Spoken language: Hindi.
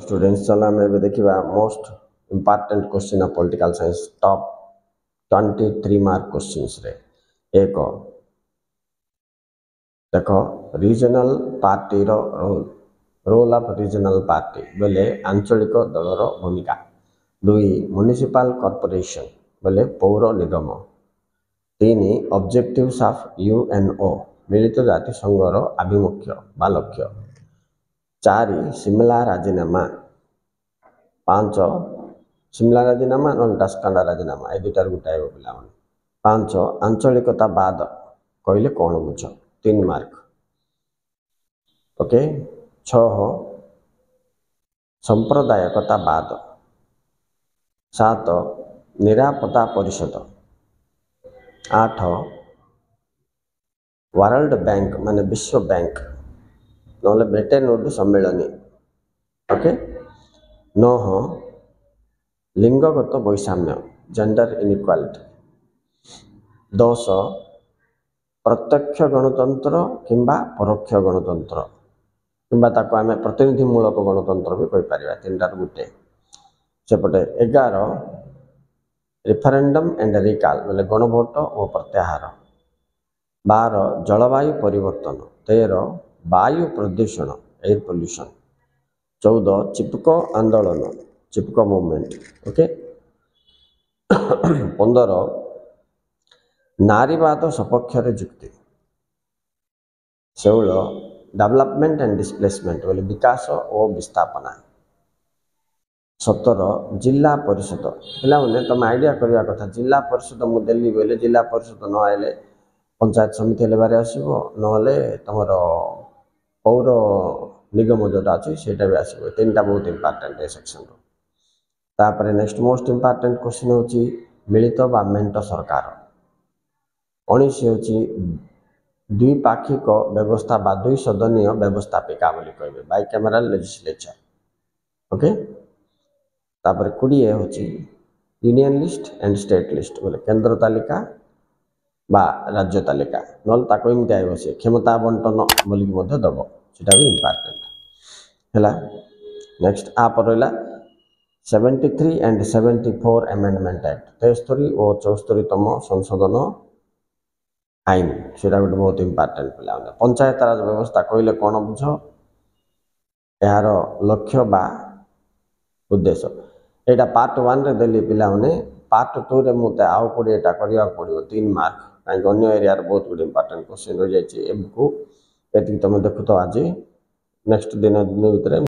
स्टूडेंट्स चलो आम ए देखा most important question of political science top 23 mark questions रे एक देख रीजनल पार्टी रो रोल ऑफ रीजनल पार्टी बोले आंचलिक दलर भूमिका दुई म्युनिसिपल कॉर्पोरेशन बोले पौर निगम तीन ऑब्जेक्टिव्स ऑफ यूएनओ मिलित जातिसंघर आभिमुख्य बा लक्ष्य चार सिमला राजीनामा पांच सिमला राजीनामा ना टास्कांडा राजीनामा ये दुटार गोटाए पिला पांच आंचलिकता बाद कहले कौन बुझ 3 मार्क ओके 6 सांप्रदायिकता बाद 7 निरापत्ता परिषद 8 वर्ल्ड बैंक माने विश्व बैंक ना ब्रिटेन वुड सम्मेलनी ओके 9 लिंगगत वैषम्य जेंडर इनइक्वालिटी 10 प्रत्यक्ष गणतंत्र किंबा परोक्ष गणतंत्र किंबा ताको आमे प्रतिनिधिमूलक गणतंत्र भी कहि परिबा तीनटार गुटे सेपटे 11 रेफरेंडम एंड रिकॉल बोले गणभोट और प्रत्याहार 12 जलवायु परिवर्तन 13 वायु प्रदूषण एयर पोल्यूशन 14 चिपको आंदोलन चिपको मूवमेंट ओके 15 नारीवाद सपक्षर जुक्ति 16 डेवलपमेंट एंड डिस्प्लेसमेंट बोले विकास और विस्थापना 17 जिला परिषद पे तुम आइडिया करवा कथा जिला परिषद मुझे देली बोले जिला परिषद न आइले पंचायत समिति लेवार आसो ना तुम पौर निगम जोटा अच्छी से आसो 3टा बहुत इंपोर्टेंट ए सेक्शन तापर नेक्स्ट मोस्ट इंपोर्टेंट क्वेश्चन होची मिलित बा मेंट सरकार 19 होची द्विपाक्षिक व्यवस्था बा दुई सदनीय व्यवस्थापिका बोली कहबे बाय कैमरल लेजिस्लेचर ओके तापर 20 होची union list and state list बोले केंद्र तालिका बा राज्य तालिका नल ताको एमती आइब से क्षमता बंटन बोली मध्य दब सेटा भी इंपोर्टेंट हैला नेक्स्ट आप रहा 73 एंड 74 अमेंडमेंट एक्ट 73 और 74तम संशोधन आईन से बहुत इंपोर्टेंट पिला पंचायत राज व्यवस्था कहले कौन बुझ यार लक्ष्य बा उद्देश्य यहाँ पार्ट 1 रे देली पिला पार्ट 2 रे मुझे आउ 20टा करने पड़ो 3 मार्क कहीं अन्य एरिया बहुत गुड इंपोर्टेंट क्वेश्चन रही जाए एमको ये तुम देखु तो आज नेक्स्ट दिन भितर